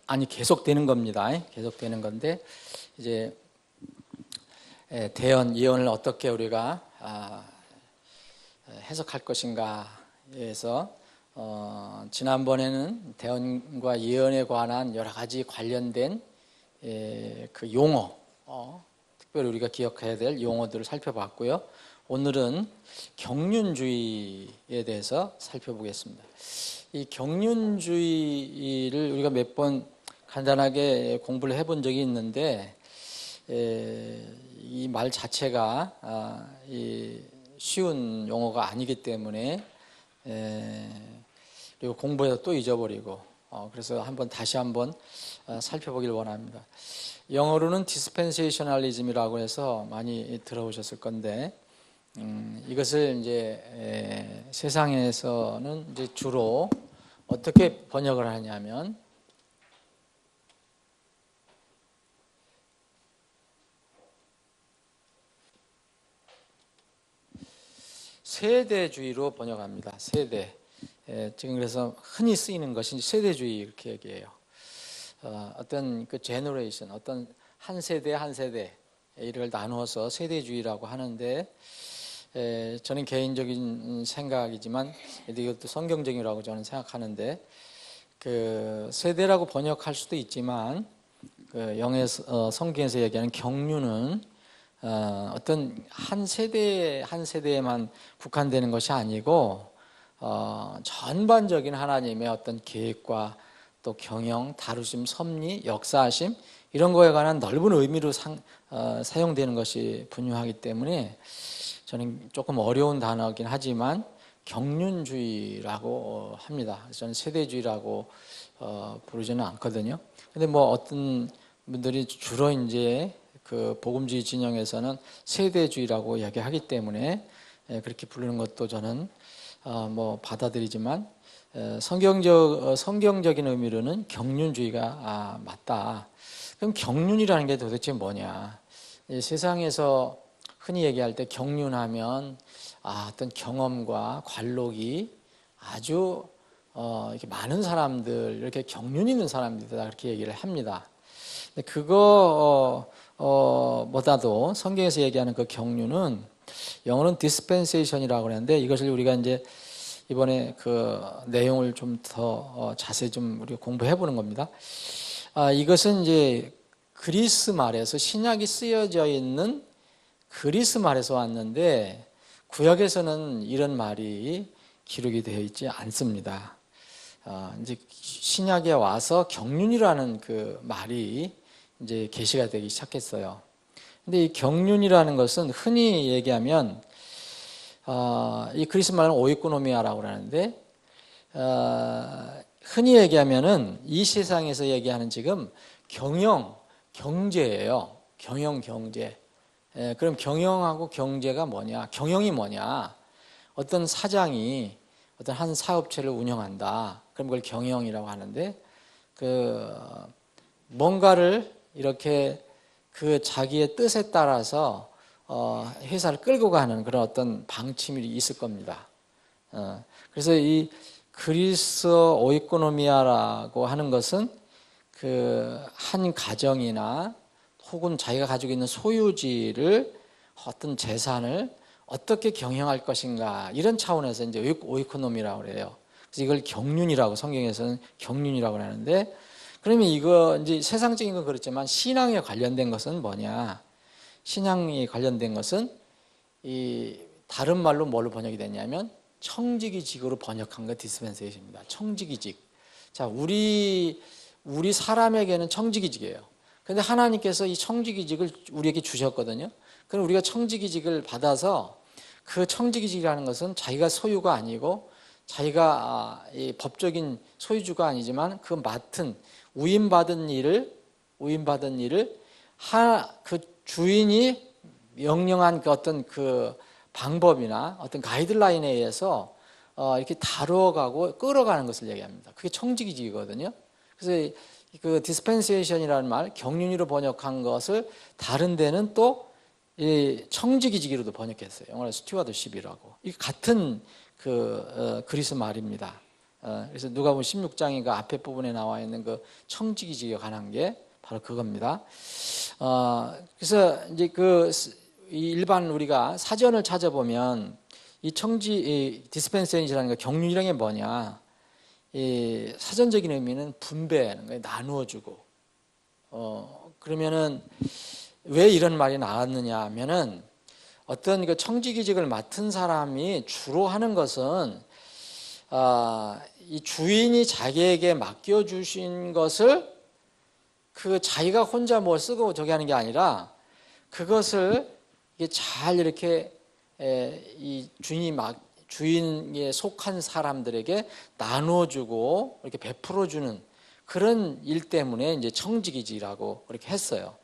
아니 계속되는 겁니다. 계속되는 건데 이제 대언, 예언을 어떻게 우리가 해석할 것인가에서 지난번에는 대언과 예언에 관한 여러 가지 관련된 그 용어, 특별히 우리가 기억해야 될 용어들을 살펴봤고요. 오늘은 경륜주의에 대해서 살펴보겠습니다. 이 경륜주의를 우리가 몇 번 간단하게 공부를 해본 적이 있는데 이 말 자체가 쉬운 용어가 아니기 때문에 그리고 공부해서 또 잊어버리고 그래서 다시 한번 살펴보길 원합니다. 영어로는 dispensationalism이라고 해서 많이 들어보셨을 건데 이것을 이제 세상에서는 이제 주로 어떻게 번역을 하냐면 세대주의로 번역합니다. 세대. 지금 그래서 흔히 쓰이는 것이 세대주의 이렇게 얘기해요. 어떤 그 제너레이션, 어떤 한 세대 한 세대 이를 나누어서 세대주의라고 하는데 저는 개인적인 생각이지만 이것도 성경적이라고 저는 생각하는데 그 세대라고 번역할 수도 있지만 그 성경에서 얘기하는 경륜은 어떤 한 세대에만 국한되는 것이 아니고 전반적인 하나님의 어떤 계획과 또 경영, 다루심, 섭리, 역사하심 이런 거에 관한 넓은 의미로 사용되는 것이 분명하기 때문에 저는 조금 어려운 단어이긴 하지만 경륜주의라고 합니다. 저는 세대주의라고 부르지는 않거든요. 근데 뭐 어떤 분들이 주로 이제 그 복음주의 진영에서는 세대주의라고 이야기하기 때문에 그렇게 부르는 것도 저는 뭐 받아들이지만 성경적인 의미로는 경륜주의가 맞다. 그럼 경륜이라는 게 도대체 뭐냐? 세상에서 흔히 얘기할 때 경륜하면 어떤 경험과 관록이 아주 이렇게 많은 사람들, 이렇게 경륜 있는 사람들이다 그렇게 얘기를 합니다. 보다도 성경에서 얘기하는 그 경륜은 영어는 dispensation이라고 하는데 이것을 우리가 이제 이번에 그 내용을 좀 더 자세히 좀 우리가 공부해 보는 겁니다. 이것은 이제 그리스 말에서 신약이 쓰여져 있는 그리스 말에서 왔는데 구약에서는 이런 말이 기록이 되어 있지 않습니다. 이제 신약에 와서 경륜이라는 그 말이 이제 계시가 되기 시작했어요. 근데 이 경륜이라는 것은 흔히 얘기하면 이 그리스 말은 오이코노미아라고 하는데 흔히 얘기하면은 이 세상에서 얘기하는 지금 경제예요. 경제. 그럼 경영하고 경제가 뭐냐? 경영이 뭐냐? 어떤 사장이 어떤 한 사업체를 운영한다. 그럼 그걸 경영이라고 하는데 뭔가를 이렇게 그 자기의 뜻에 따라서 회사를 끌고 가는 그런 어떤 방침이 있을 겁니다. 그래서 이 그리스 오이코노미아라고 하는 것은 그 한 가정이나 혹은 자기가 가지고 있는 소유지를 어떤 재산을 어떻게 경영할 것인가 이런 차원에서 이제 오이코노미라고 그래요. 그래서 이걸 경륜이라고 성경에서는 경륜이라고 하는데 그러면 이거 이제 세상적인 건 그렇지만 신앙에 관련된 것은 뭐냐? 신앙에 관련된 것은 이 다른 말로 뭘로 번역이 됐냐면 청지기직으로 번역한 게 디스펜세이션입니다. 청지기직. 자, 우리 사람에게는 청지기직이에요. 그런데 하나님께서 이 청지기직을 우리에게 주셨거든요. 그럼 우리가 청지기직을 받아서 그 청지기직이라는 것은 자기가 소유가 아니고 자기가 이 법적인 소유주가 아니지만 그 맡은 위임받은 일을 그 주인이 명령한 그 어떤 그 방법이나 어떤 가이드라인에 의해서 이렇게 다루어가고 끌어가는 것을 얘기합니다. 그게 청지기직이거든요. 그래서 그 디스펜세이션이라는 말, 경륜으로 번역한 것을 다른 데는 또 청지기직으로도 번역했어요. 영어로 스튜어드십이라고. 이 같은 그리스 말입니다. 그래서 누가복음 16장이 그 앞에 부분에 나와 있는 그 청지기직에 관한 게 바로 그겁니다. 그래서 이제 이 일반 우리가 사전을 찾아보면 이 디스펜세이션이라는 거 경륜이라는 게 뭐냐? 이 사전적인 의미는 분배하는 거예요. 나누어주고. 그러면은 왜 이런 말이 나왔느냐 하면은 어떤 그 청지기직을 맡은 사람이 주로 하는 것은 이 주인이 자기에게 맡겨주신 것을 그 자기가 혼자 뭐 쓰고 저기 하는 게 아니라 그것을 이게 잘 이렇게 이 주인에 속한 사람들에게 나눠주고 이렇게 베풀어주는 그런 일 때문에 이제 청지기지라고 그렇게 했어요.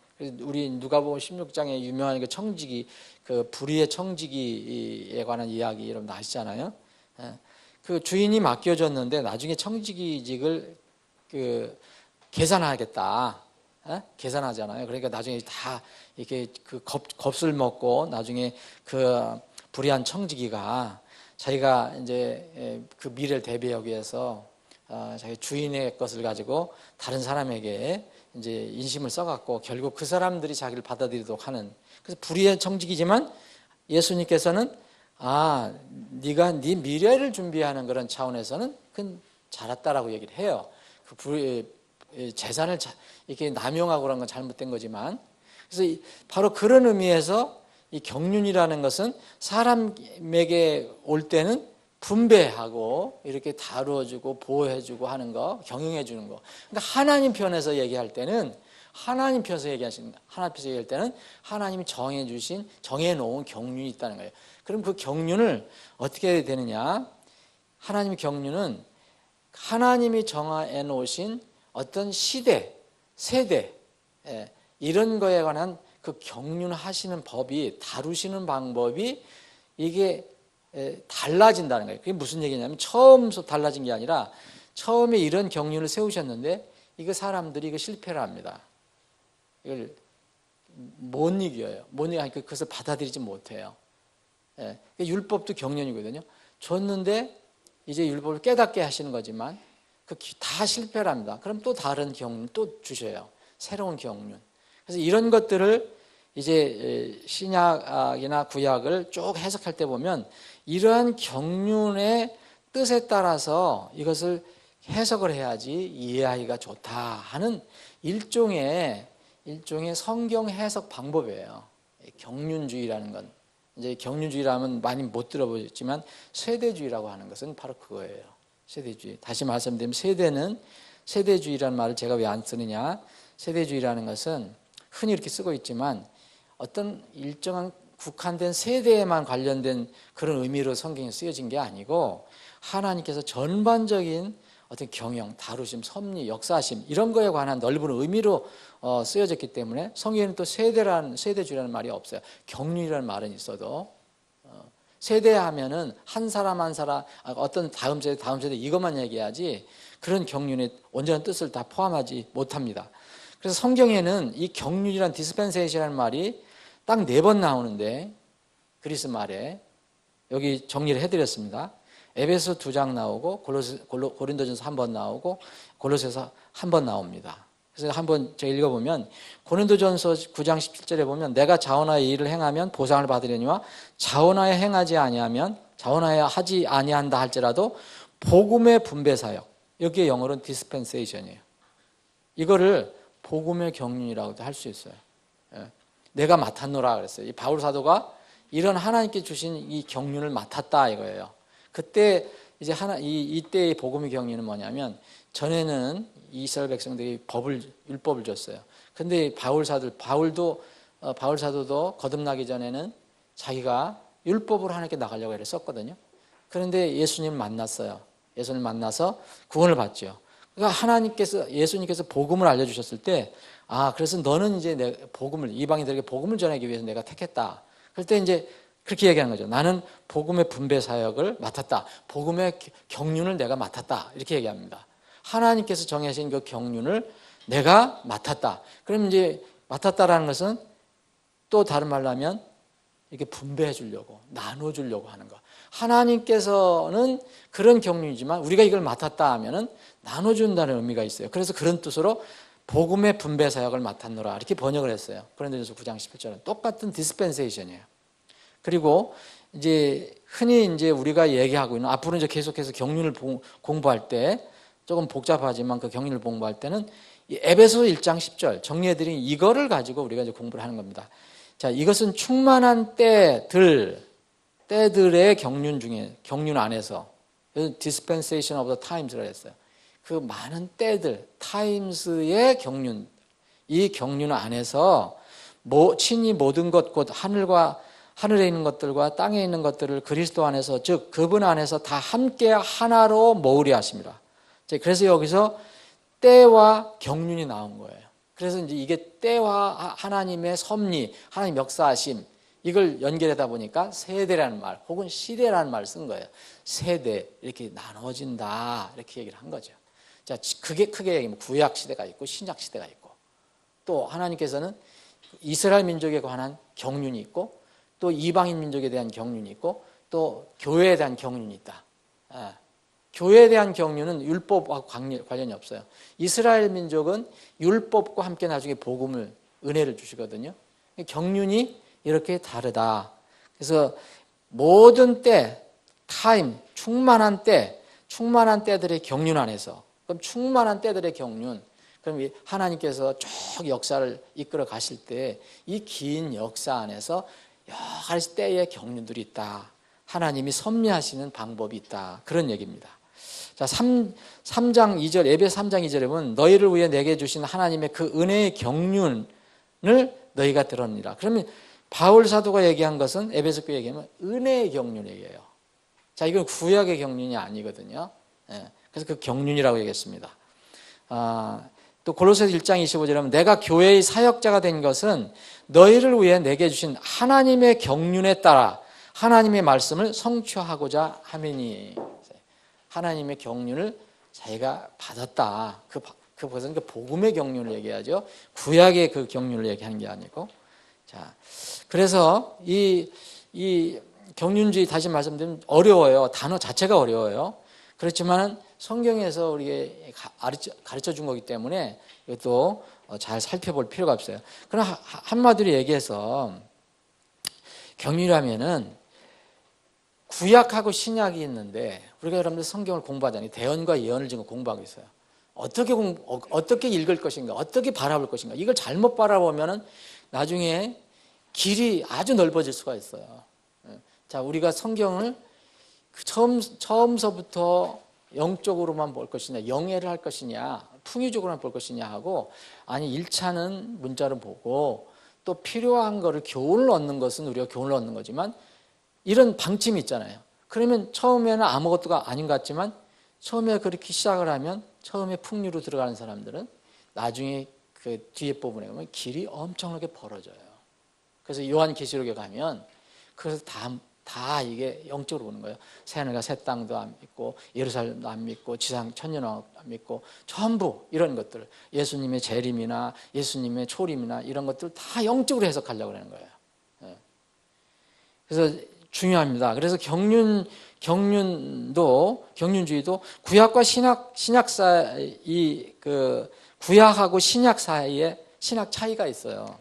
우리 누가복음 16장에 유명한 그 청지기, 그 불의의 청지기에 관한 이야기 여러분 아시잖아요. 그 주인이 맡겨줬는데 나중에 청지기직을 계산하겠다. 계산하잖아요. 그러니까 나중에 다 이렇게 그 겁을 먹고 나중에 그 불의한 청지기가 자기가 이제 그 미래를 대비하기 위해서 자기 주인의 것을 가지고 다른 사람에게 이제 인심을 써갖고 결국 그 사람들이 자기를 받아들이도록 하는, 그래서 불의의 청지기지만 예수님께서는 네가 네 미래를 준비하는 그런 차원에서는 그건 잘했다라고 얘기를 해요. 그 재산을 이렇게 남용하고 그런 건 잘못된 거지만, 그래서 바로 그런 의미에서 이 경륜이라는 것은 사람에게 올 때는 분배하고 이렇게 다루어주고 보호해주고 하는 거, 경영해주는 거. 그러니까 하나님 편에서 얘기할 때는 하나님 편에서 얘기할 때는 하나님이 정해놓은 경륜이 있다는 거예요. 그럼 그 경륜을 어떻게 해야 되느냐? 하나님의 경륜은 하나님이 정해놓으신 어떤 시대, 세대, 이런 거에 관한 그 경륜하시는 법이, 다루시는 방법이 이게 달라진다는 거예요. 그게 무슨 얘기냐면 처음부터 달라진 게 아니라 처음에 이런 경륜을 세우셨는데 이거 사람들이 이거 실패를 합니다. 이걸 못 이겨요. 그것을 받아들이지 못해요. 율법도 경륜이거든요. 줬는데 이제 율법을 깨닫게 하시는 거지만 다 실패를 합니다. 그럼 또 다른 경륜 또 주셔요. 새로운 경륜. 그래서 이런 것들을 이제 신약이나 구약을 쭉 해석할 때 보면 이러한 경륜의 뜻에 따라서 이것을 해석을 해야지 이해하기가 좋다 하는 일종의 성경 해석 방법이에요. 경륜주의라는 건. 이제 경륜주의라면 많이 못 들어보셨지만 세대주의라고 하는 것은 바로 그거예요. 세대주의. 다시 말씀드리면 세대주의라는 말을 제가 왜 안 쓰느냐? 세대주의라는 것은 흔히 이렇게 쓰고 있지만 어떤 일정한 국한된 세대에만 관련된 그런 의미로 성경에 쓰여진 게 아니고 하나님께서 전반적인 어떤 경영, 다루심, 섭리, 역사심 이런 거에 관한 넓은 의미로 쓰여졌기 때문에 성경에는 또 세대주의라는 말이 없어요. 경륜이라는 말은 있어도 세대하면은 한 사람 어떤 다음 세대 이것만 얘기하지 그런 경륜의 온전한 뜻을 다 포함하지 못합니다. 그래서 성경에는 이 경륜이란 디스펜세이션이라는 말이 딱 4번 나오는데 그리스 말에 여기 정리를 해드렸습니다. 에베소 2장 나오고 고린도전서 1번 나오고 골로새서 1번 나옵니다. 그래서 한번 제가 읽어보면 고린도전서 9장 17절에 보면 내가 자원하여 일을 행하면 보상을 받으려니와 자원하여 하지 아니한다 할지라도 복음의 분배사역, 여기에 영어로는 디스펜세이션이에요. 이거를 복음의 경륜이라고도 할 수 있어요. 내가 맡았노라 그랬어요. 이 바울 사도가 이런 하나님께 주신 이 경륜을 맡았다 이거예요. 그때 이제 이때의 복음의 경륜은 뭐냐면 전에는 이스라엘 백성들이 율법을 줬어요. 근데 바울 사도도 거듭나기 전에는 자기가 율법으로 하나님께 나가려고 했었거든요. 그런데 예수님을 만났어요. 예수님을 만나서 구원을 받죠. 그러니까 예수님께서 복음을 알려주셨을 때, 그래서 너는 이제 이방인들에게 복음을 전하기 위해서 내가 택했다. 그럴 때 이제 그렇게 얘기하는 거죠. 나는 복음의 분배 사역을 맡았다. 복음의 경륜을 내가 맡았다. 이렇게 얘기합니다. 하나님께서 정하신 그 경륜을 내가 맡았다. 그럼 이제 맡았다라는 것은 또 다른 말로 하면 이렇게 분배해 주려고, 나눠 주려고 하는 거. 하나님께서는 그런 경륜이지만 우리가 이걸 맡았다 하면은 나눠 준다는 의미가 있어요. 그래서 그런 뜻으로 복음의 분배 사역을 맡았노라 이렇게 번역을 했어요. 고린도전서 9장 18절은 똑같은 디스펜세이션이에요. 그리고 이제 흔히 이제 우리가 얘기하고 있는 앞으로 이제 계속해서 경륜을 공부할 때 조금 복잡하지만 그 경륜을 공부할 때는 이 에베소 1장 10절 정리해드린 이거를 가지고 우리가 이제 공부를 하는 겁니다. 자, 이것은 충만한 때들의 경륜 중에 경륜 안에서 dispensation of the times라고 했어요. 그 많은 때들, times의 경륜, 이 경륜 안에서 친히 모든 것, 곧 하늘에 있는 것들과 땅에 있는 것들을 그리스도 안에서, 즉 그분 안에서 다 함께 하나로 모으려 하십니다. 그래서 여기서 때와 경륜이 나온 거예요. 그래서 이제 이게 때와 하나님의 섭리, 하나님 역사하심, 이걸 연결하다 보니까 세대라는 말, 혹은 시대라는 말을 쓴 거예요. 세대, 이렇게 나눠진다, 이렇게 얘기를 한 거죠. 자, 그게 크게 얘기하면 구약 시대가 있고 신약 시대가 있고, 또 하나님께서는 이스라엘 민족에 관한 경륜이 있고, 또 이방인 민족에 대한 경륜이 있고, 또 교회에 대한 경륜이 있다. 교회에 대한 경륜은 율법과 관련이 없어요. 이스라엘 민족은 율법과 함께 나중에 복음을, 은혜를 주시거든요. 경륜이 이렇게 다르다. 그래서 모든 때, 타임, 충만한 때들의 경륜 안에서, 그럼 충만한 때들의 경륜, 그럼 하나님께서 쭉 역사를 이끌어 가실 때 이 긴 역사 안에서 여러 가지 때의 경륜들이 있다. 하나님이 섭리하시는 방법이 있다. 그런 얘기입니다. 자, 3장 2절, 에베소 3장 2절에 보면 너희를 위해 내게 주신 하나님의 그 은혜의 경륜을 너희가 들었느니라. 그러면 바울 사도가 얘기한 것은 에베소 교회 얘기하면 은혜의 경륜 얘기예요. 자, 이건 구약의 경륜이 아니거든요. 그래서 그 경륜이라고 얘기했습니다. 또 골로새서 1장 25절에 보면 내가 교회의 사역자가 된 것은 너희를 위해 내게 주신 하나님의 경륜에 따라 하나님의 말씀을 성취하고자 함이니. 하나님의 경륜을 자기가 받았다. 그것은 그 복음의 경륜을 얘기하죠. 구약의 그 경륜을 얘기하는 게 아니고. 자, 그래서 이 경륜주의 다시 말씀드리면 어려워요. 단어 자체가 어려워요. 그렇지만 성경에서 우리에게 가르쳐 준 거기 때문에 이것도 잘 살펴볼 필요가 없어요. 그럼 한마디로 얘기해서 경륜이라면은 구약하고 신약이 있는데 우리가 여러분들 성경을 공부하잖아요. 대언과 예언을 지금 공부하고 있어요. 어떻게 읽을 것인가, 어떻게 바라볼 것인가. 이걸 잘못 바라보면은 나중에 길이 아주 넓어질 수가 있어요. 자, 우리가 성경을 처음서부터 영적으로만 볼 것이냐, 영예를 할 것이냐, 풍의적으로만 볼 것이냐 하고, 아니 1차는 문자로 보고 또 필요한 거를 교훈을 얻는 것은 우리가 교훈을 얻는 거지만 이런 방침이 있잖아요. 그러면 처음에는 아무것도가 아닌 것 같지만 처음에 그렇게 시작을 하면 처음에 풍류로 들어가는 사람들은 나중에 그 뒤에 부분에 보면 길이 엄청나게 벌어져요. 그래서 요한계시록에 가면 그래서 다 이게 영적으로 보는 거예요. 새하늘과 새 땅도 안 믿고 예루살렘도 안 믿고 지상 천년왕국도 안 믿고 전부 이런 것들, 예수님의 재림이나 예수님의 초림이나 이런 것들 다 영적으로 해석하려고 하는 거예요. 그래서 중요합니다. 그래서 경륜주의도 구약과 신약 사이, 구약하고 신약 사이에 신학 차이가 있어요.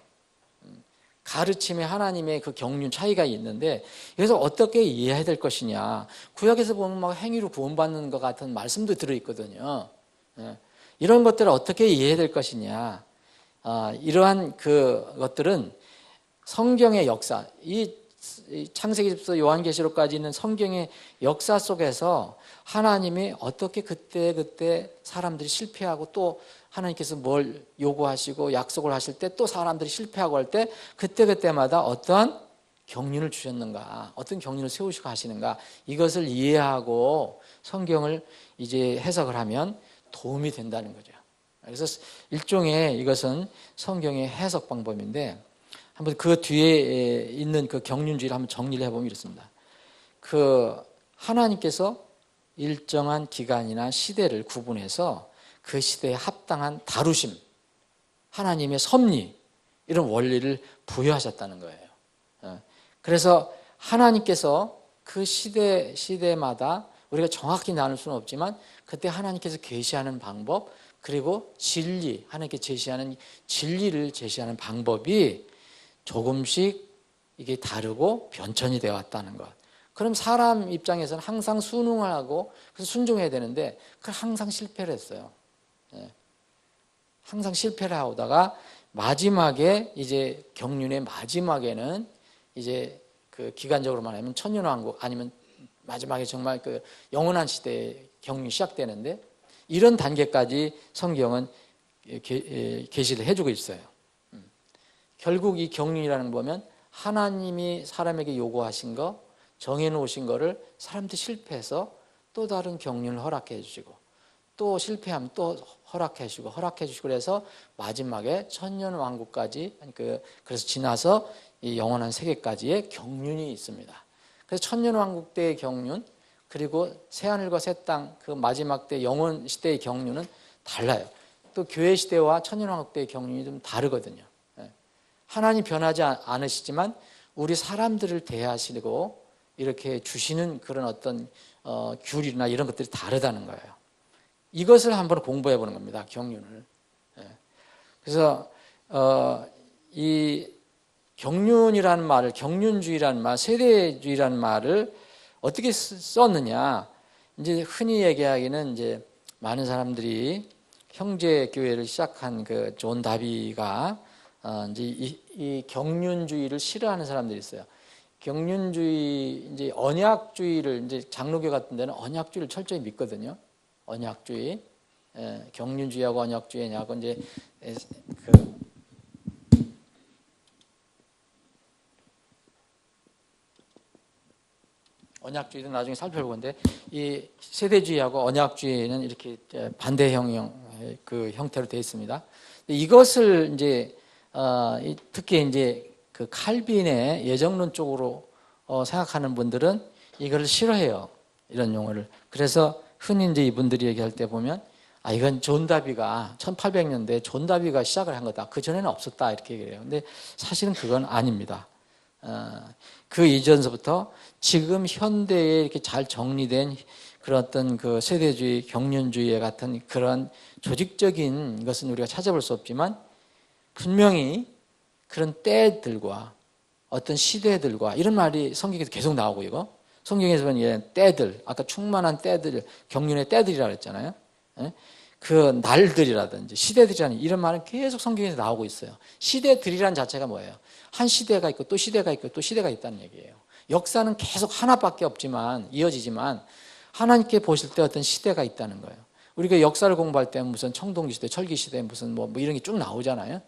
가르침의 하나님의 그 경륜 차이가 있는데, 그래서 어떻게 이해해야 될 것이냐. 구약에서 보면 막 행위로 구원받는 것 같은 말씀도 들어있거든요. 이런 것들을 어떻게 이해해야 될 것이냐. 이러한 것들은 성경의 역사, 이 창세기부터 요한계시록까지 있는 성경의 역사 속에서 하나님이 어떻게 그때 사람들이 실패하고 또 하나님께서 뭘 요구하시고 약속을 하실 때 또 사람들이 실패하고 할 때 그때마다 어떠한 경륜을 주셨는가, 어떤 경륜을 세우시고 하시는가, 이것을 이해하고 성경을 이제 해석을 하면 도움이 된다는 거죠. 그래서 일종의 이것은 성경의 해석 방법인데, 한번 그 뒤에 있는 그 경륜주의를 한번 정리를 해보면 이렇습니다. 하나님께서 일정한 기간이나 시대를 구분해서 그 시대에 합당한 다루심, 하나님의 섭리, 이런 원리를 부여하셨다는 거예요. 그래서 하나님께서 그 시대마다 우리가 정확히 나눌 수는 없지만 그때 하나님께서 계시하는 방법, 그리고 진리, 하나님께 제시하는 진리를 제시하는 방법이 조금씩 이게 다르고 변천이 되어 왔다는 것. 그럼 사람 입장에서는 항상 순응을 하고 그래서 순종해야 되는데 그걸 항상 실패를 했어요. 항상 실패를 하다가 마지막에 이제 경륜의 마지막에는 이제 그 기간적으로 말하면 천년왕국 아니면 마지막에 정말 그 영원한 시대의 경륜이 시작되는데 이런 단계까지 성경은 계시를 해주고 있어요. 결국 이 경륜이라는 거 보면 하나님이 사람에게 요구하신 거, 정해놓으신 거를 사람들이 실패해서 또 다른 경륜을 허락해 주시고 또 실패하면 또 허락해 주시고 그래서 마지막에 천년왕국까지 그래서 지나서 이 영원한 세계까지의 경륜이 있습니다. 그래서 천년왕국 때의 경륜 그리고 새하늘과 새 땅 그 마지막 때 영원 시대의 경륜은 달라요. 또 교회 시대와 천년왕국 때의 경륜이 좀 다르거든요. 하나님 변하지 않으시지만 우리 사람들을 대하시고 이렇게 주시는 그런 어떤 규율이나 이런 것들이 다르다는 거예요. 이것을 한번 공부해 보는 겁니다. 경륜을. 그래서 이 경륜이라는 말을 경륜주의라는 말, 세대주의라는 말을 어떻게 썼느냐? 이제 흔히 얘기하기는 이제 많은 사람들이 형제 교회를 시작한 그 존 다비가 이제 이 경륜주의를 싫어하는 사람들이 있어요. 경륜주의 이제 언약주의를 이제 장로교 같은 데는 언약주의를 철저히 믿거든요. 언약주의, 경륜주의하고 언약주의하고 이제 그 언약주의도 나중에 살펴볼 건데 이 세대주의하고 언약주의는 이렇게 반대형 그 형태로 되어 있습니다. 이것을 이제 특히 이제 그 칼빈의 예정론 쪽으로 생각하는 분들은 이걸 싫어해요. 이런 용어를. 그래서 흔히 이제 이분들이 얘기할 때 보면 이건 존 다비가 1800년대에 존 다비가 시작을 한 거다. 그 전에는 없었다 이렇게 얘기해요. 근데 사실은 그건 아닙니다. 그 이전서부터 지금 현대에 이렇게 잘 정리된 그런 어떤 그 세대주의, 경륜주의 같은 그런 조직적인 것은 우리가 찾아볼 수 없지만 분명히 그런 때들과 어떤 시대들과 이런 말이 성경에서 계속 나오고 이거 성경에서 보면 때들, 아까 충만한 때들, 경륜의 때들이라고 했잖아요. 그 날들이라든지 시대들이라는 이런 말은 계속 성경에서 나오고 있어요. 시대들이라는 자체가 뭐예요? 한 시대가 있고 또 시대가 있고 또 시대가 있다는 얘기예요. 역사는 계속 하나밖에 없지만 이어지지만 하나님께 보실 때 어떤 시대가 있다는 거예요. 우리가 역사를 공부할 때 무슨 청동기 시대, 철기 시대 무슨 뭐 이런 게 쭉 나오잖아요.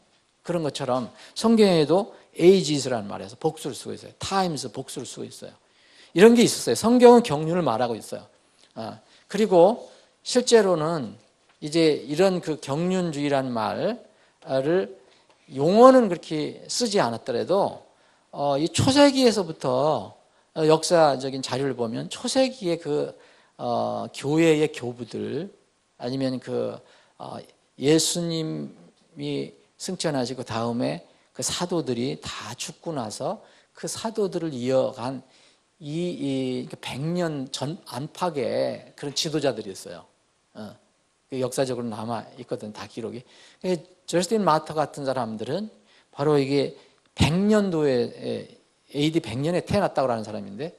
그런 것처럼 성경에도 ages라는 말에서 복수를 쓰고 있어요. times 복수를 쓰고 있어요. 이런 게 있었어요. 성경은 경륜을 말하고 있어요. 그리고 실제로는 이제 이런 그 경륜주의라는 말을 용어는 그렇게 쓰지 않았더라도 이 초세기에서부터 역사적인 자료를 보면 초세기의 그 교회의 교부들 아니면 그 예수님이 승천하시고 다음에 그 사도들이 다 죽고 나서 그 사도들을 이어간 이 100년 전 안팎의 그런 지도자들이 있어요. 역사적으로 남아 있거든 다 기록이. 저스틴 마터 같은 사람들은 바로 이게 100년도에 AD 100년에 태어났다고 하는 사람인데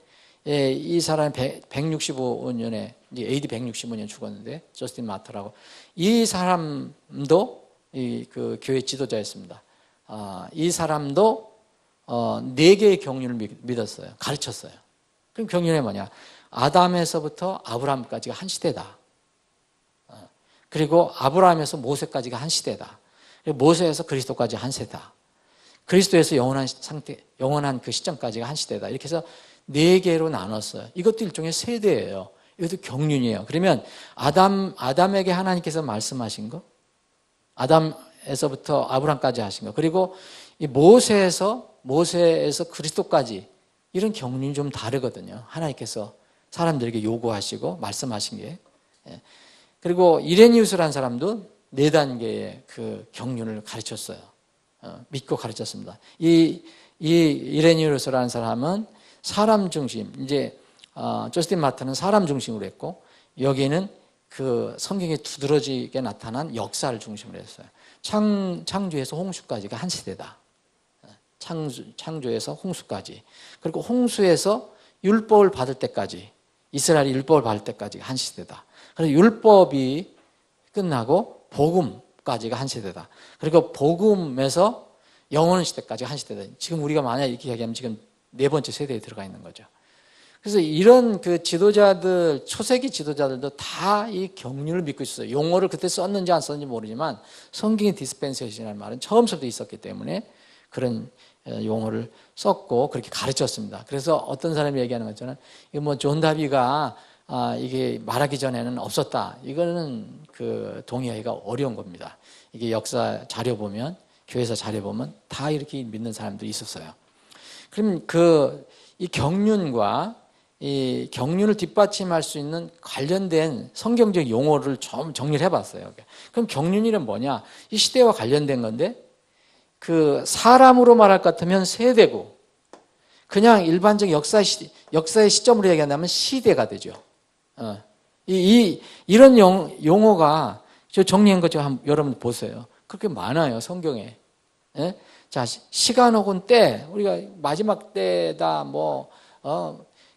이 사람이 165년에 이제 AD 165년 죽었는데 저스틴 마터라고 이 사람도 그 교회 지도자였습니다. 이 사람도 4개의 경륜을 믿었어요. 가르쳤어요. 그럼 경륜이 뭐냐? 아담에서부터 아브라함까지가 한 시대다. 그리고 아브라함에서 모세까지가 한 시대다. 그리고 모세에서 그리스도까지 한 세다. 그리스도에서 영원한 그 시점까지가 한 시대다. 이렇게 해서 4개로 나눴어요. 이것도 일종의 세대예요. 이것도 경륜이에요. 그러면 아담에게 하나님께서 말씀하신 거, 아담에서부터 아브라함까지 하신 거, 그리고 이 모세에서 그리스도까지 이런 경륜이 좀 다르거든요. 하나님께서 사람들에게 요구하시고 말씀하신 게. 그리고 이레니우스라는 사람도 4단계의 그 경륜을 가르쳤어요. 믿고 가르쳤습니다. 이 이 이레니우스라는 사람은 사람 중심, 이제 저스틴 마틴은 사람 중심으로 했고, 여기는 그 성경에 두드러지게 나타난 역사를 중심으로 했어요. 창조에서 홍수까지가 한 시대다. 창조에서 홍수까지. 그리고 홍수에서 율법을 받을 때까지, 이스라엘이 율법을 받을 때까지가 한 시대다. 그래서 율법이 끝나고 복음까지가 한 시대다. 그리고 복음에서 영원 시대까지가 한 시대다. 지금 우리가 만약 이렇게 얘기하면 지금 네 번째 세대에 들어가 있는 거죠. 그래서 이런 그 지도자들, 초세기 지도자들도 다 이 경륜을 믿고 있었어요. 용어를 그때 썼는지 안 썼는지 모르지만 성경의 디스펜세이션이라는 말은 처음부터 있었기 때문에 그런 용어를 썼고 그렇게 가르쳤습니다. 그래서 어떤 사람이 얘기하는 것처럼 이거 뭐 존 다비가 이게 말하기 전에는 없었다. 이거는 그 동의하기가 어려운 겁니다. 이게 역사 자료 보면, 교회에서 자료 보면 다 이렇게 믿는 사람들이 있었어요. 그럼 이 경륜과 이 경륜을 뒷받침할 수 있는 관련된 성경적 용어를 좀 정리를 해봤어요. 그럼 경륜이란 뭐냐? 이 시대와 관련된 건데, 그 사람으로 말할 것 같으면 세대고, 그냥 일반적 역사의 시점으로 얘기한다면 시대가 되죠. 이런 용어가 저 정리한 거 좀 여러분 보세요. 그렇게 많아요, 성경에. 예? 자, 시간 혹은 때, 우리가 마지막 때다,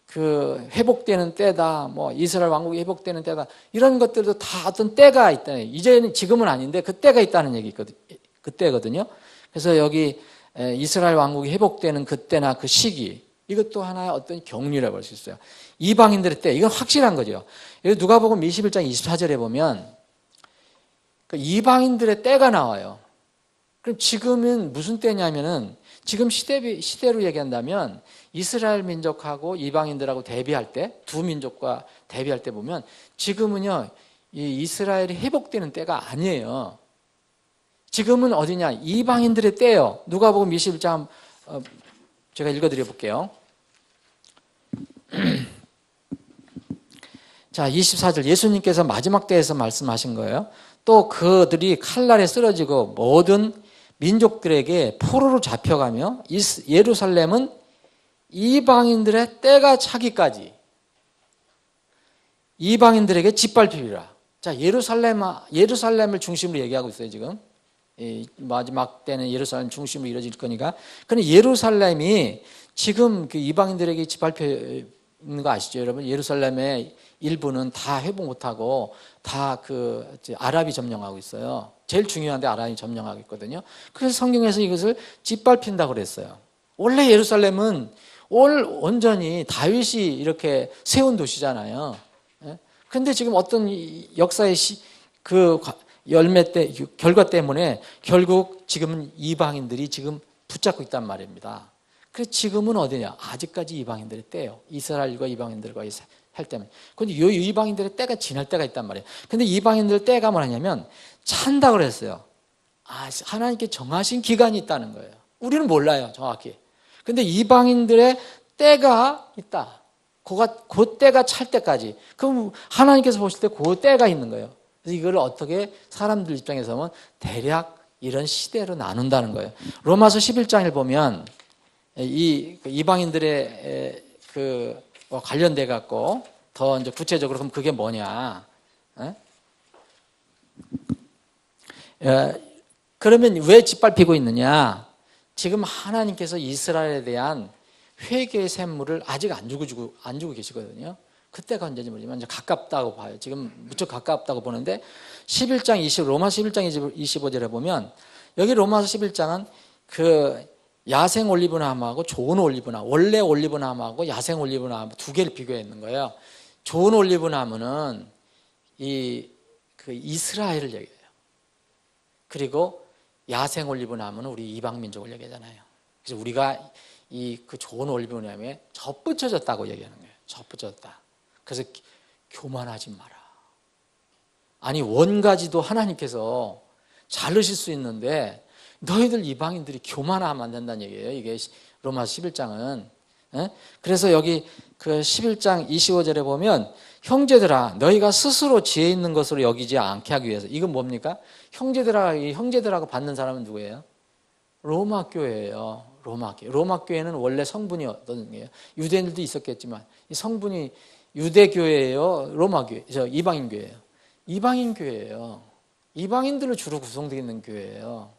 그 회복되는 때다, 이스라엘 왕국이 회복되는 때다, 이런 것들도 다 어떤 때가 있다. 이제는 지금은 아닌데 그 때가 있다는 얘기 있거든요. 그때거든요. 그래서 여기 이스라엘 왕국이 회복되는 그때나 그 시기, 이것도 하나의 어떤 경륜이라고 볼 수 있어요. 이방인들의 때, 이건 확실한 거죠. 여기 누가복음 21장 24절에 보면 그 이방인들의 때가 나와요. 그럼 지금은 무슨 때냐면은, 지금 시대로 얘기한다면 이스라엘 민족하고 이방인들하고 대비할 때, 두 민족과 대비할 때 보면 지금은요, 이 이스라엘이 회복되는 때가 아니에요. 지금은 어디냐? 이방인들의 때예요. 누가복음 21장 제가 읽어드려 볼게요. 자, 24절, 예수님께서 마지막 때에서 말씀하신 거예요. 또 그들이 칼날에 쓰러지고 모든 민족들에게 포로로 잡혀가며 예루살렘은 이방인들의 때가 차기까지 이방인들에게 짓밟히리라. 자, 예루살렘을 중심으로 얘기하고 있어요, 지금. 이 마지막 때는 예루살렘 중심으로 이루어질 거니까. 그런데 예루살렘이 지금 그 이방인들에게 짓밟혀 있는 거 아시죠, 여러분? 예루살렘의 일부는 다 회복 못하고 다 그 아랍이 점령하고 있어요. 제일 중요한데 아랍이 점령하고 있거든요. 그래서 성경에서 이것을 짓밟힌다고 그랬어요. 원래 예루살렘은 온전히 다윗이 이렇게 세운 도시잖아요. 그런데 지금 어떤 역사의 그 결과 때문에 결국 지금은 이방인들이 지금 붙잡고 있단 말입니다. 그래서 지금은 어디냐? 아직까지 이방인들의 때예요. 이스라엘과 이방인들과 할 때면. 그런데 이 이방인들의 때가 지날 때가 있단 말이에요. 근데 이방인들 때가 뭐냐면 찬다고 그랬어요. 하나님께 정하신 기간이 있다는 거예요. 우리는 몰라요, 정확히. 근데 이방인들의 때가 있다. 그 때가 찰 때까지. 그럼 하나님께서 보실 때 그 때가 있는 거예요. 그래서 이걸 어떻게 사람들 입장에서 보면 대략 이런 시대로 나눈다는 거예요. 로마서 11장을 보면 이 이방인들의 그 관련돼 갖고 더 이제 구체적으로 그럼 그게 뭐냐? 그러면 왜 짓밟히고 있느냐? 지금 하나님께서 이스라엘에 대한 회개의 샘물을 아직 안 주고 계시거든요. 그때가 언제인지 모르지만 이제 가깝다고 봐요. 지금 무척 가깝다고 보는데 로마 11장 25절에 보면 여기 로마서 11장은 그 야생 올리브나무하고 좋은 올리브나무, 원래 올리브나무하고 야생 올리브나무 두 개를 비교해 있는 거예요. 좋은 올리브나무는 그 이스라엘을 얘기해요. 그리고 야생 올리브나무는 우리 이방 민족을 얘기하잖아요. 그래서 우리가 그 좋은 올리브나무에 접붙여졌다고 얘기하는 거예요. 접붙여졌다. 그래서 교만하지 마라. 아니 원가지도 하나님께서 자르실 수 있는데 너희들 이방인들이 교만하면 안 된다는 얘기예요. 이게 로마서 11장은. 그래서 여기 그 11장 25절에 보면 형제들아 너희가 스스로 지혜 있는 것으로 여기지 않게 하기 위해서. 이건 뭡니까? 형제들하고 받는 사람은 누구예요? 로마 교회예요. 로마 교회. 로마 교회는 원래 성분이 어떤 게요? 유대인들도 있었겠지만 이 성분이 유대 교회예요. 로마 교회. 이방인 교회예요. 이방인 교회예요. 이방인들로 주로 구성되어 있는 교회예요.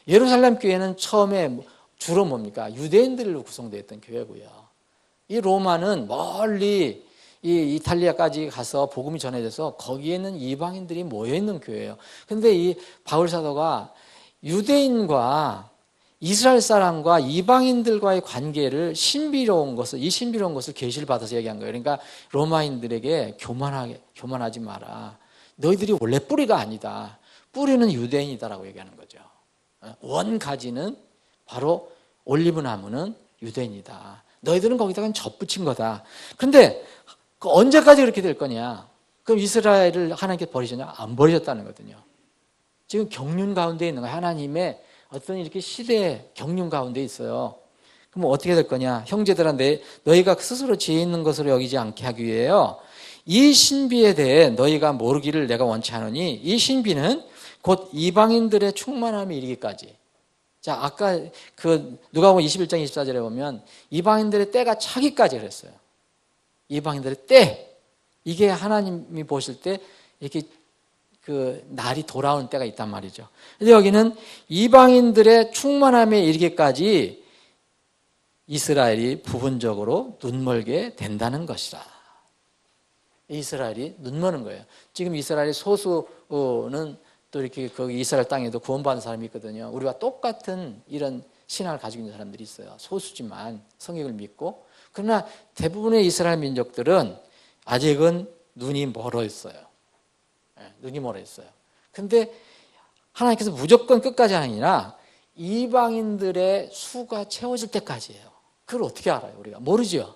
예루살렘 교회는 처음에 주로 뭡니까? 유대인들로 구성되어 있던 교회고요. 이 로마는 멀리 이 이탈리아까지 가서 복음이 전해져서 거기에는 이방인들이 모여 있는 교회예요. 그런데 이 바울 사도가 유대인과 이스라엘 사람과 이방인들과의 관계를 신비로운 것을, 이 신비로운 것을 계시를 받아서 얘기한 거예요. 그러니까 로마인들에게 교만하지 마라. 너희들이 원래 뿌리가 아니다. 뿌리는 유대인이다라고 얘기하는 거죠. 원가지는 바로 올리브 나무는 유대인이다. 너희들은 거기다가 접붙인 거다. 그런데 언제까지 그렇게 될 거냐? 그럼 이스라엘을 하나님께 버리셨냐? 안 버리셨다는 거거든요. 지금 경륜 가운데 있는 거예요. 하나님의 어떤 이렇게 시대의 경륜 가운데 있어요. 그럼 어떻게 될 거냐? 형제들아, 너희가 스스로 지혜 있는 것으로 여기지 않게 하기 위해요. 이 신비에 대해 너희가 모르기를 내가 원치 않으니 이 신비는 곧 이방인들의 충만함에 이르기까지. 자, 아까 누가복음 21장 24절에 보면 이방인들의 때가 차기까지 그랬어요. 이방인들의 때. 이게 하나님이 보실 때 이렇게 날이 돌아오는 때가 있단 말이죠. 근데 여기는 이방인들의 충만함에 이르기까지 이스라엘이 부분적으로 눈멀게 된다는 것이라. 이스라엘이 눈머는 거예요. 지금 이스라엘의 소수는 또 이렇게 거기 이스라엘 땅에도 구원받은 사람이 있거든요. 우리와 똑같은 이런 신앙을 가지고 있는 사람들이 있어요. 소수지만 성경을 믿고. 그러나 대부분의 이스라엘 민족들은 아직은 눈이 멀어 있어요. 눈이 멀어 있어요. 근데 하나님께서 무조건 끝까지 아니라 이방인들의 수가 채워질 때까지예요. 그걸 어떻게 알아요? 우리가 모르죠.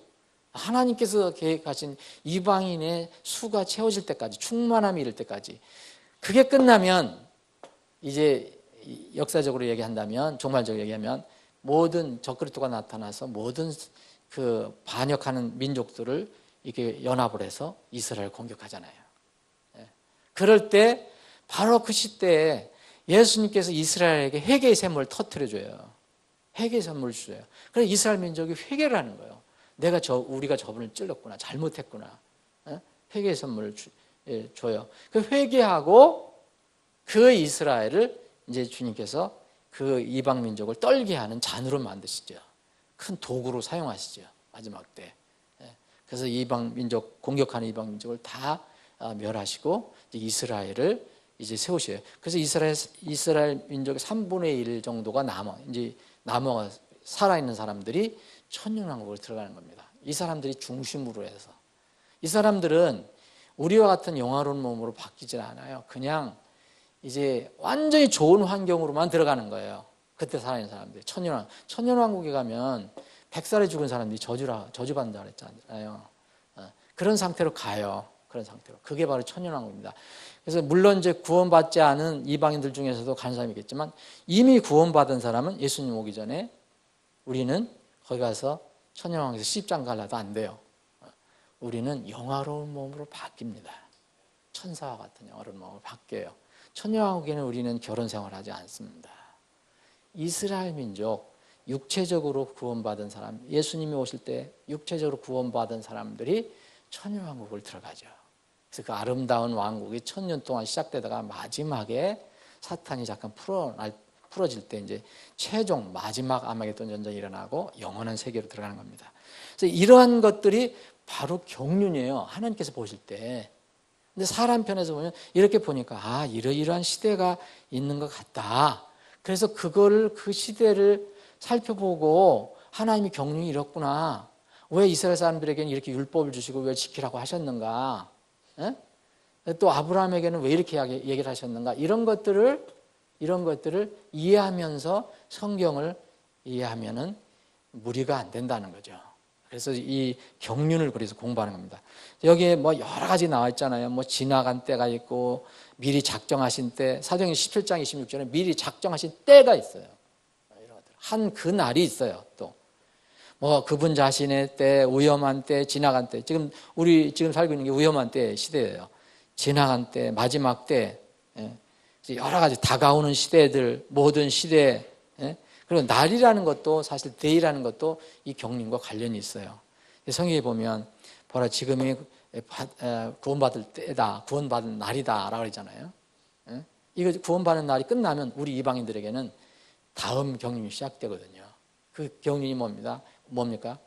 하나님께서 계획하신 이방인의 수가 채워질 때까지, 충만함이 이를 때까지. 그게 끝나면 이제 역사적으로 얘기한다면, 종말적으로 얘기하면 모든 적그리스도가 나타나서 모든 반역하는 민족들을 이렇게 연합을 해서 이스라엘을 공격하잖아요. 그럴 때 바로 그 시대에 예수님께서 이스라엘에게 회개의 샘물을 터뜨려줘요. 회개의 샘물을 주세요. 그래서 이스라엘 민족이 회개를 하는 거예요. 우리가 저분을 찔렀구나, 잘못했구나. 회개의 선물을 줘요. 그 회개하고 그 이스라엘을 이제 주님께서 그 이방 민족을 떨게 하는 잔으로 만드시죠. 큰 도구로 사용하시죠. 마지막 때. 그래서 이방 민족, 공격하는 이방 민족을 다 멸하시고 이스라엘을 이제 세우셔요. 그래서 이스라엘 민족의 3분의 1 정도가 남아 살아있는 사람들이 천년왕국을 들어가는 겁니다. 이 사람들이 중심으로 해서. 이 사람들은 우리와 같은 영화로운 몸으로 바뀌질 않아요. 그냥 이제 완전히 좋은 환경으로만 들어가는 거예요. 그때 살아있는 사람들이. 천년왕국에 가면 100살에 죽은 사람들이 저주받는다 그랬잖아요. 그런 상태로 가요. 그런 상태로. 그게 바로 천년왕국입니다. 그래서 물론 이제 구원받지 않은 이방인들 중에서도 가는 사람이 있겠지만 이미 구원받은 사람은 예수님 오기 전에 우리는 거기 가서 천년왕국에서 시집장 갈라도 안 돼요. 우리는 영화로운 몸으로 바뀝니다. 천사와 같은 영화로운 몸으로 바뀌어요. 천년왕국에는 우리는 결혼 생활하지 않습니다. 이스라엘 민족, 육체적으로 구원받은 사람, 예수님이 오실 때 육체적으로 구원받은 사람들이 천년왕국을 들어가죠. 그래서 그 아름다운 왕국이 1000년 동안 시작되다가 마지막에 사탄이 잠깐 풀어질 때 이제 최종 마지막 아마겟돈 전쟁이 일어나고 영원한 세계로 들어가는 겁니다. 그래서 이러한 것들이 바로 경륜이에요. 하나님께서 보실 때. 근데 사람 편에서 보면 이렇게 보니까 이러이러한 시대가 있는 것 같다. 그래서 그 시대를 살펴보고 하나님이 경륜이 이렇구나. 왜 이스라엘 사람들에게는 이렇게 율법을 주시고 왜 지키라고 하셨는가? 또 아브라함에게는 왜 이렇게 얘기를 하셨는가? 이런 것들을 이해하면서 성경을 이해하면은 무리가 안 된다는 거죠. 그래서 이 경륜을 그래서 공부하는 겁니다. 여기에 뭐 여러 가지 나와 있잖아요. 뭐 지나간 때가 있고 미리 작정하신 때, 사도행전 17장 26절에 미리 작정하신 때가 있어요. 한 그 날이 있어요. 또 뭐 그분 자신의 때, 위험한 때, 지나간 때. 우리 지금 살고 있는 게 위험한 때 시대예요. 지나간 때, 마지막 때, 여러 가지 다가오는 시대들, 모든 시대, 그리고 날이라는 것도 사실 day라는 것도 이 경륜과 관련이 있어요. 성경에 보면 보라 지금이 구원받을 때다, 구원받은 날이다 라고 그러잖아요. 이거 구원받는 날이 끝나면 우리 이방인들에게는 다음 경륜이 시작되거든요. 그 경륜이 뭡니까?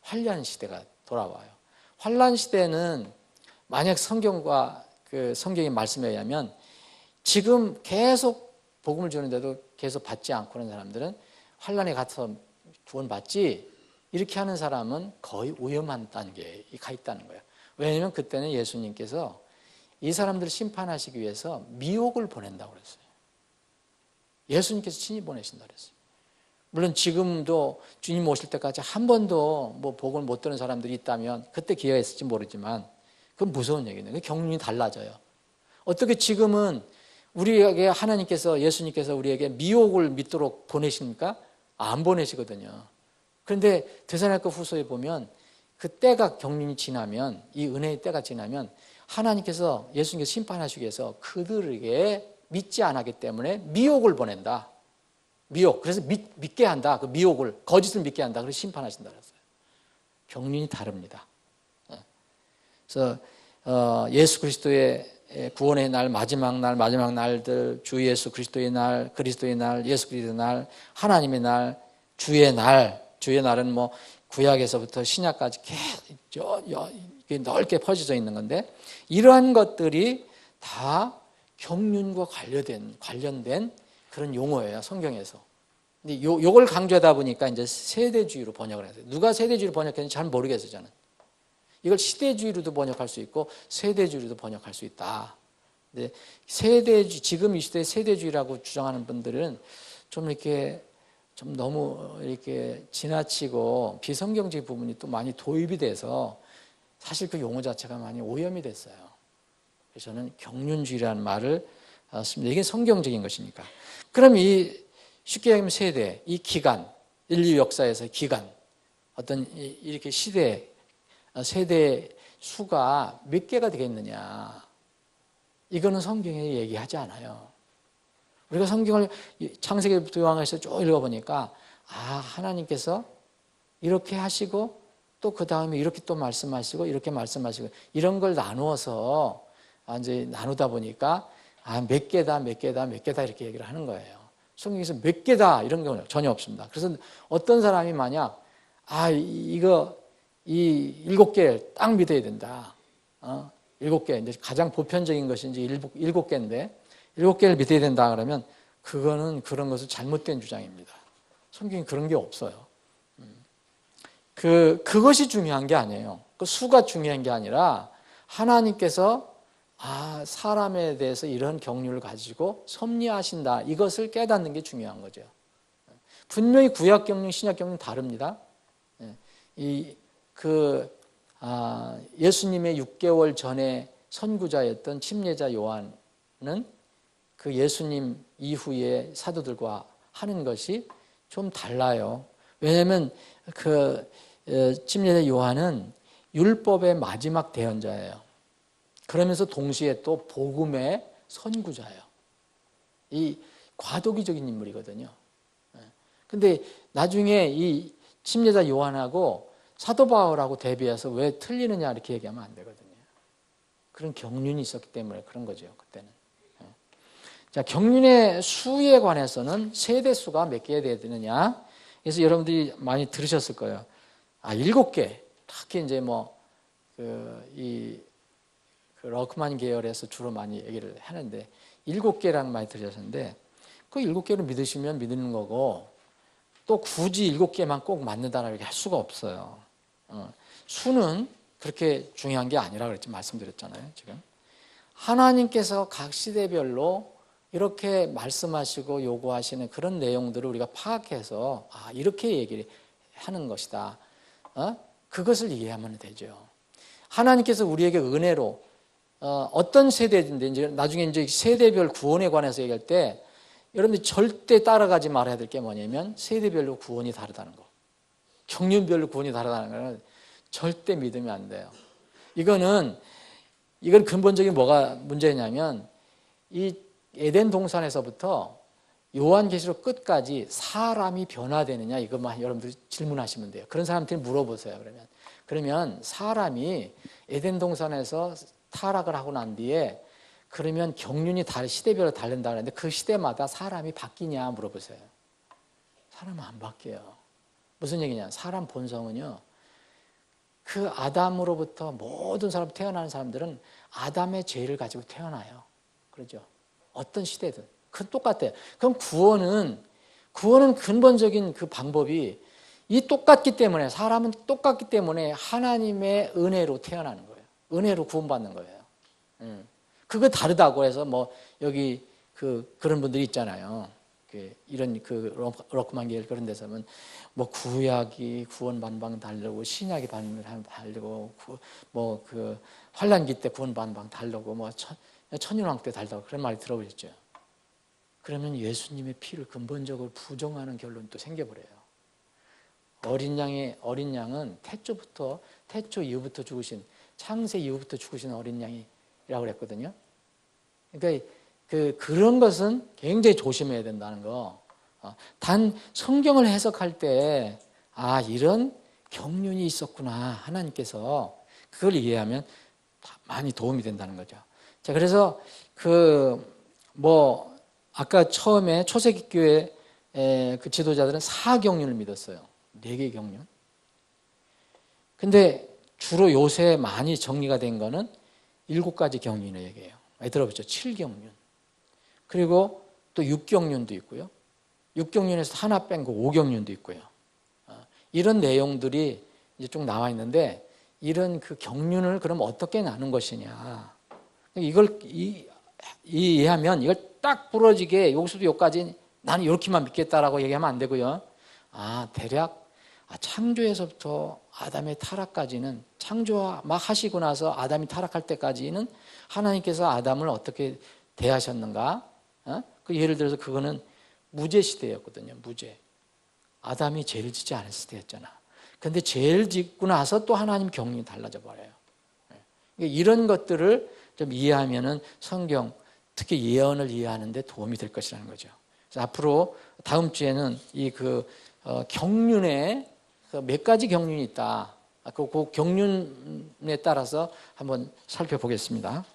환란 시대가 돌아와요. 환란 시대는 만약 성경과 그 성경의 말씀에 의하면 지금 계속 복음을 주는데도 계속 받지 않고 있는 사람들은 환란에 가서 구원받지, 이렇게 하는 사람은 거의 위험한 단계에 가 있다는 거예요. 왜냐하면 그때는 예수님께서 이 사람들을 심판하시기 위해서 미혹을 보낸다고 그랬어요. 예수님께서 친히 보내신다고 그랬어요. 물론 지금도 주님 오실 때까지 한 번도 뭐 복음을 못 들은 사람들이 있다면 그때 기회가 있을지 모르지만 그건 무서운 얘기네요. 경륜이 달라져요. 어떻게 지금은 우리에게 하나님께서, 예수님께서 우리에게 미혹을 믿도록 보내십니까? 안 보내시거든요. 그런데 데살로니가 후서에 보면 그 때가, 경륜이 지나면, 이 은혜의 때가 지나면 하나님께서, 예수님께서 심판하시기 위해서 그들에게 믿지 않았기 때문에 미혹을 보낸다. 미혹. 그래서 믿게 한다. 그 미혹을, 거짓을 믿게 한다. 그래서 심판하신다 그랬어요. 경륜이 다릅니다. 그래서 예수 그리스도의 구원의 날, 마지막 날들, 주 예수 그리스도의 날, 그리스도의 날, 예수 그리스도의 날, 하나님의 날, 주의 날은 뭐 구약에서부터 신약까지 넓게 퍼져져 있는 건데, 이러한 것들이 다 경륜과 관련된 그런 용어예요, 성경에서. 근데 요걸 강조하다 보니까 이제 세대주의로 번역을 했어요. 누가 세대주의로 번역했는지 잘 모르겠어요, 저는. 이걸 시대주의로도 번역할 수 있고 세대주의로도 번역할 수 있다. 근데 지금 이 시대의 세대주의라고 주장하는 분들은 좀 너무 이렇게 지나치고 비성경적 부분이 또 많이 도입이 돼서 사실 그 용어 자체가 많이 오염이 됐어요. 그래서 저는 경륜주의라는 말을 씁니다. 이게 성경적인 것이니까. 그럼 쉽게 얘기하면 세대, 이 기간, 인류 역사에서의 기간, 어떤 이렇게 세대 수가 몇 개가 되겠느냐, 이거는 성경에 얘기하지 않아요. 우리가 성경을 창세기부터 요한에서 쭉 읽어보니까 하나님께서 이렇게 하시고 또 그 다음에 이렇게 또 말씀하시고 이렇게 말씀하시고 이런 걸 나누어서 이제 나누다 보니까 몇 개다 이렇게 얘기를 하는 거예요. 성경에서 몇 개다 이런 경우는 전혀 없습니다. 그래서 어떤 사람이 만약 이 7개를 딱 믿어야 된다. 7개. 이제 가장 보편적인 것이 이제 7개인데, 7개를 믿어야 된다 그러면 그거는 그런 것은 잘못된 주장입니다. 성경에 그런 게 없어요. 그것이 중요한 게 아니에요. 그 수가 중요한 게 아니라 하나님께서 사람에 대해서 이런 경륜을 가지고 섭리하신다. 이것을 깨닫는 게 중요한 거죠. 분명히 구약 경륜, 신약 경륜 다릅니다. 예수님의 6개월 전에 선구자였던 침례자 요한은 그 예수님 이후에 사도들과 하는 것이 좀 달라요. 왜냐하면 침례자 요한은 율법의 마지막 대언자예요. 그러면서 동시에 또 복음의 선구자예요. 이 과도기적인 인물이거든요. 근데 나중에 이 침례자 요한하고 사도 바울하고 대비해서 왜 틀리느냐 이렇게 얘기하면 안 되거든요. 그런 경륜이 있었기 때문에 그런 거죠, 그때는. 자, 경륜의 수에 관해서는 세대 수가 몇 개가 돼야 되느냐. 그래서 여러분들이 많이 들으셨을 거예요. 7개. 특히 이제 러크만 계열에서 주로 많이 얘기를 하는데 7개라는 많이 들으셨는데 그 7개를 믿으시면 믿는 거고 또 굳이 7개만 꼭 맞는다라고 할 수가 없어요. 수는 그렇게 중요한 게 아니라 그랬지 말씀드렸잖아요. 지금 하나님께서 각 시대별로 이렇게 말씀하시고 요구하시는 그런 내용들을 우리가 파악해서 이렇게 얘기를 하는 것이다. 그것을 이해하면 되죠. 하나님께서 우리에게 은혜로 어떤 세대인데 이제 나중에 이제 세대별 구원에 관해서 얘기할 때 여러분들이 절대 따라가지 말아야 될 게 뭐냐면 세대별로 구원이 다르다는 거. 경륜별로 구원이 다르다는 거는 절대 믿으면 안 돼요. 이건 근본적인 뭐가 문제냐면 이 에덴 동산에서부터 요한계시록 끝까지 사람이 변화되느냐 이것만 여러분들 질문하시면 돼요. 그런 사람들이 물어보세요. 그러면 사람이 에덴 동산에서 타락을 하고 난 뒤에 그러면 경륜이 시대별로 다른다 그러는데 그 시대마다 사람이 바뀌냐 물어보세요. 사람은 안 바뀌어요. 무슨 얘기냐? 사람 본성은요. 그 아담으로부터 모든 사람 태어나는 사람들은 아담의 죄를 가지고 태어나요. 그렇죠? 어떤 시대든 그건 똑같아요. 그럼 구원은 근본적인 그 방법이 이 똑같기 때문에 사람은 똑같기 때문에 하나님의 은혜로 태어나는 거예요. 은혜로 구원받는 거예요. 그거 다르다고 해서 뭐 여기 그런 분들이 있잖아요. 이런 로크만 계열 그런 데서는 뭐 구약이 구원 반방 다르고 신약이 다르고 뭐 환란기 때 구원 반방 다르고 뭐 천윤왕 때 다르다고 그런 말 들어보셨죠? 그러면 예수님의 피를 근본적으로 부정하는 결론도 생겨버려요. 어린 양은 태초 이후부터 죽으신 창세 이후부터 죽으신 어린 양이라고 그랬거든요. 그러니까 그런 것은 굉장히 조심해야 된다는 거. 단 성경을 해석할 때 이런 경륜이 있었구나 하나님께서 그걸 이해하면 많이 도움이 된다는 거죠. 자, 그래서 아까 처음에 초세기 교회 그 지도자들은 4경륜을 믿었어요. 4개의 경륜. 근데 주로 요새 많이 정리가 된 거는 7가지 경륜을 얘기해요. 많이 들어보죠? 7경륜. 그리고 또 6경륜도 있고요. 6경륜에서 하나 뺀 거 5경륜도 있고요. 이런 내용들이 이제 쭉 나와 있는데 이런 그 경륜을 그럼 어떻게 나눈 것이냐. 이걸 이해하면 이걸 딱 부러지게 여기서도 여기까지 나는 이렇게만 믿겠다라고 얘기하면 안 되고요. 대략 창조에서부터 아담의 타락까지는 창조 막 하시고 나서 아담이 타락할 때까지는 하나님께서 아담을 어떻게 대하셨는가? 예를 들어서 그거는 무죄 시대였거든요. 무죄. 아담이 죄를 짓지 않았을 때였잖아. 근데 죄를 짓고 나서 또 하나님 경륜이 달라져 버려요. 이런 것들을 좀 이해하면은 성경, 특히 예언을 이해하는데 도움이 될 것이라는 거죠. 그래서 앞으로 다음 주에는 경륜에 몇 가지 경륜이 있다. 그 경륜에 따라서 한번 살펴보겠습니다.